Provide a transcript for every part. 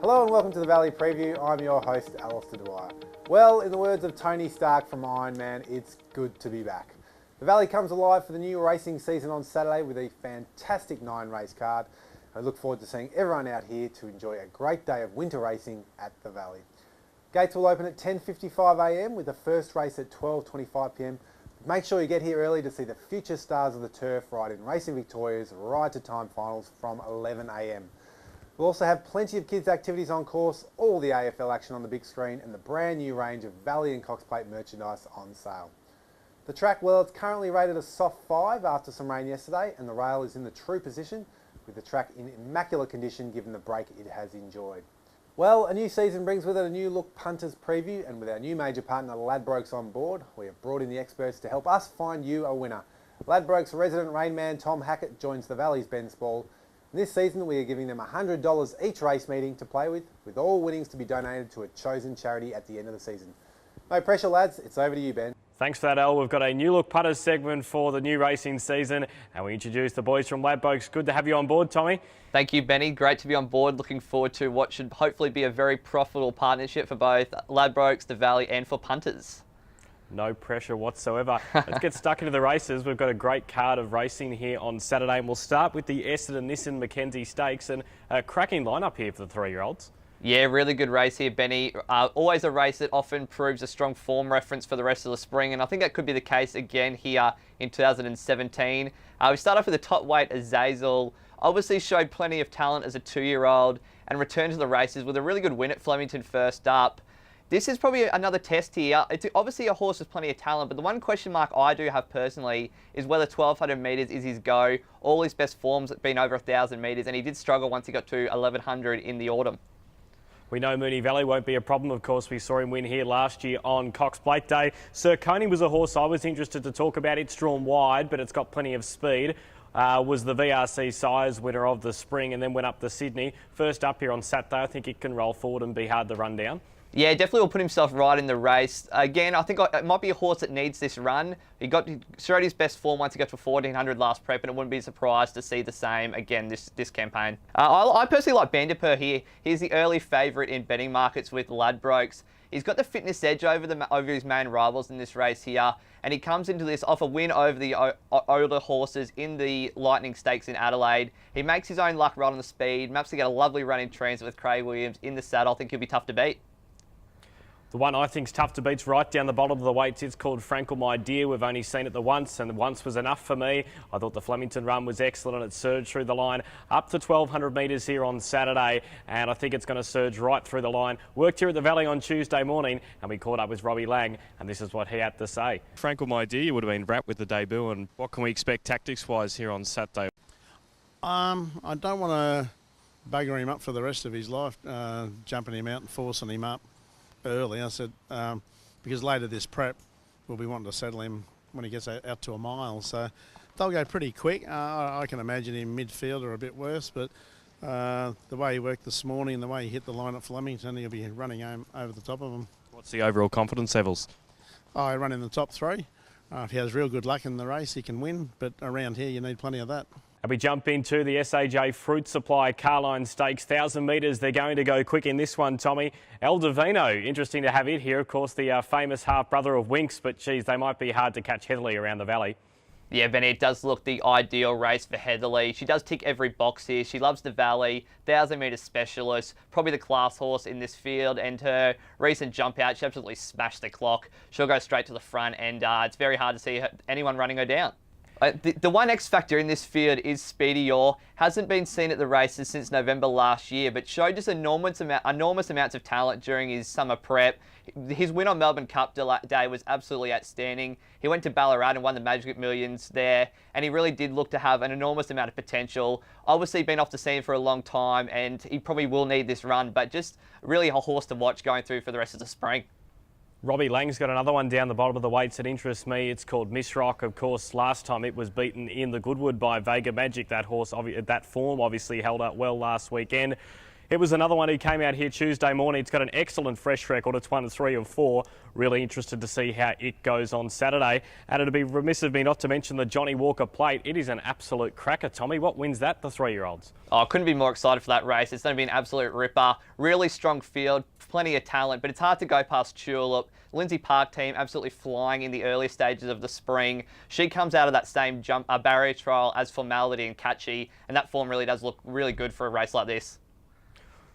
Hello and welcome to the Valley Preview. I'm your host, Alistair Dwyer. Well, in the words of Tony Stark from Iron Man, it's good to be back. The Valley comes alive for the new racing season on Saturday with a fantastic 9-race card. I look forward to seeing everyone out here to enjoy a great day of winter racing at the Valley. Gates will open at 10:55am with the first race at 12:25pm. Make sure you get here early to see the future stars of the turf ride in Racing Victoria's Ride to Time finals from 11am. We'll also have plenty of kids' activities on course, all the AFL action on the big screen, and the brand new range of Valley and Cox Plate merchandise on sale. The track, well, it's currently rated a soft 5 after some rain yesterday, and the rail is in the true position, with the track in immaculate condition given the break it has enjoyed. Well, a new season brings with it a new look punters preview, and with our new major partner Ladbrokes on board, we have brought in the experts to help us find you a winner. Ladbrokes resident rainman Tom Hackett joins the Valley's Ben Spall. This season we are giving them $100 each race meeting to play with all winnings to be donated to a chosen charity at the end of the season. No pressure lads, it's over to you Ben. Thanks for that, Al. We've got a new look putters segment for the new racing season, and we introduce the boys from Ladbrokes. Good to have you on board, Tommy. Thank you, Benny. Great to be on board. Looking forward to what should hopefully be a very profitable partnership for both Ladbrokes, the Valley, and for punters. No pressure whatsoever. Let's get stuck into the races. We've got a great card of racing here on Saturday, and we'll start with the Essendon Nissan Mackenzie Stakes, and a cracking lineup here for the 3-year-olds. Yeah, really good race here, Benny. Always a race that often proves a strong form reference for the rest of the spring, and I think that could be the case again here in 2017. We start off with the top weight, Azazel. Obviously showed plenty of talent as a 2-year-old and returned to the races with a really good win at Flemington first up. This is probably another test here. It's obviously a horse with plenty of talent, but the one question mark I do have personally is whether 1200 metres is his go. All his best forms have been over 1000 metres, and he did struggle once he got to 1100 in the autumn. We know Moonee Valley won't be a problem. Of course, we saw him win here last year on Cox Plate Day. Sir Coney was a horse I was interested to talk about. It's drawn wide, but it's got plenty of speed. Was the VRC Sires winner of the spring and then went up to Sydney. First up here on Saturday, I think it can roll forward and be hard to run down. Yeah, definitely will put himself right in the race. Again, I think it might be a horse that needs this run. He showed his best form once he got to 1400 last prep, and it wouldn't be surprised to see the same again this campaign. I personally like Bandipur here. He's the early favourite in betting markets with Ladbrokes. He's got the fitness edge over his main rivals in this race here, and he comes into this off a win over the older horses in the Lightning Stakes in Adelaide. He makes his own luck right on the speed, maps to get a lovely run in transit with Craig Williams in the saddle. I think he'll be tough to beat. The one I think's tough to beat's right down the bottom of the weights. It's called Frankel My Dear. We've only seen it the once, and the once was enough for me. I thought the Flemington run was excellent, and it surged through the line up to 1200 metres here on Saturday, and I think it's going to surge right through the line. Worked here at the Valley on Tuesday morning, and we caught up with Robbie Lang, and this is what he had to say. Frankel My Dear would have been wrapped with the debut, and what can we expect tactics-wise here on Saturday? I don't want to bugger him up for the rest of his life, jumping him out and forcing him up early. I said, because later this prep, we'll be wanting to settle him when he gets out to a mile. So they'll go pretty quick. I can imagine him midfield or a bit worse, but the way he worked this morning and the way he hit the line at Flemington, he'll be running home over the top of them. What's the overall confidence levels? I run in the top 3. If he has real good luck in the race, he can win, but around here you need plenty of that. And we jump into the SAJ Fruit Supply Carline Stakes, 1000 metres. They're going to go quick in this one, Tommy. El Divino, interesting to have it here. Of course, the famous half-brother of Winks, but geez, they might be hard to catch Heatherly around the Valley. Yeah, Benny, it does look the ideal race for Heatherly. She does tick every box here. She loves the Valley, 1000 metre specialist, probably the class horse in this field, and her recent jump out, she absolutely smashed the clock. She'll go straight to the front, and it's very hard to see anyone running her down. The one X factor in this field is Speedy Orr. Hasn't been seen at the races since November last year, but showed just enormous amounts of talent during his summer prep. His win on Melbourne Cup Day was absolutely outstanding. He went to Ballarat and won the Magic Millions there, and he really did look to have an enormous amount of potential. Obviously been off the scene for a long time, and he probably will need this run, but just really a horse to watch going through for the rest of the spring. Robbie Lang's got another one down the bottom of the weights that interests me. It's called Miss Rock. Of course, last time it was beaten in the Goodwood by Vega Magic. That horse, that form obviously held up well last weekend. It was another one who came out here Tuesday morning. It's got an excellent fresh record. It's won 3 of 4. Really interested to see how it goes on Saturday. And it'd be remiss of me not to mention the Johnny Walker Plate. It is an absolute cracker, Tommy. What wins that, the 3-year-olds? Oh, I couldn't be more excited for that race. It's going to be an absolute ripper. Really strong field, plenty of talent, but it's hard to go past Tulip. Lindsay Park team absolutely flying in the early stages of the spring. She comes out of that same barrier trial as Formality and Catchy, and that form really does look really good for a race like this.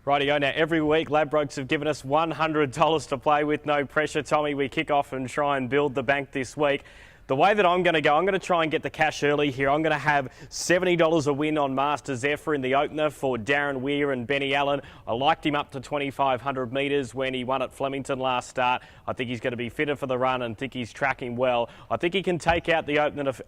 Rightio, now every week Ladbrokes have given us $100 to play with, no pressure. Tommy, we kick off and try and build the bank this week. The way that I'm going to go, I'm going to try and get the cash early here. I'm going to have $70 a win on Master Zephyr in the opener for Darren Weir and Benny Allen. I liked him up to 2,500 metres when he won at Flemington last start. I think he's going to be fitter for the run and think he's tracking well. I think he can take out the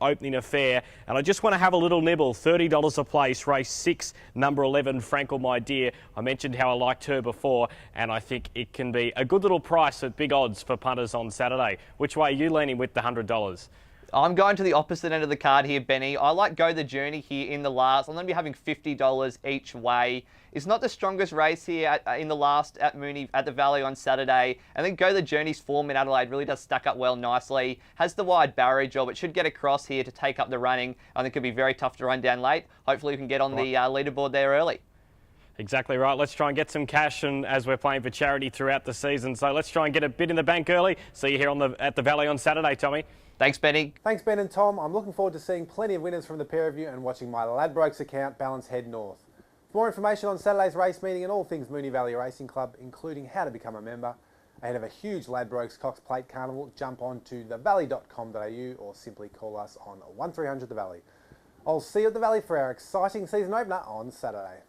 opening affair. And I just want to have a little nibble. $30 a place, race 6, number 11, Frankel My Dear. I mentioned how I liked her before, and I think it can be a good little price at big odds for punters on Saturday. Which way are you leaning with the $100? I'm going to the opposite end of the card here, Benny. I like Go the Journey here in the last. I'm going to be having $50 each way. It's not the strongest race here in the last at Moonee at the Valley on Saturday. I think Go the Journey's form in Adelaide really does stack up well nicely. Has the wide barrier job. It should get across here to take up the running. I think it could be very tough to run down late. Hopefully we can get on the leaderboard there early. Exactly right. Let's try and get some cash, and as we're playing for charity throughout the season. So let's try and get a bit in the bank early. See you here at the Valley on Saturday, Tommy. Thanks, Benny. Thanks, Ben and Tom. I'm looking forward to seeing plenty of winners from the pair of you and watching my Ladbrokes account balance head north. For more information on Saturday's race meeting and all things Moonee Valley Racing Club, including how to become a member, ahead of a huge Ladbrokes Cox Plate Carnival, jump on to thevalley.com.au or simply call us on 1300 The Valley. I'll see you at the Valley for our exciting season opener on Saturday.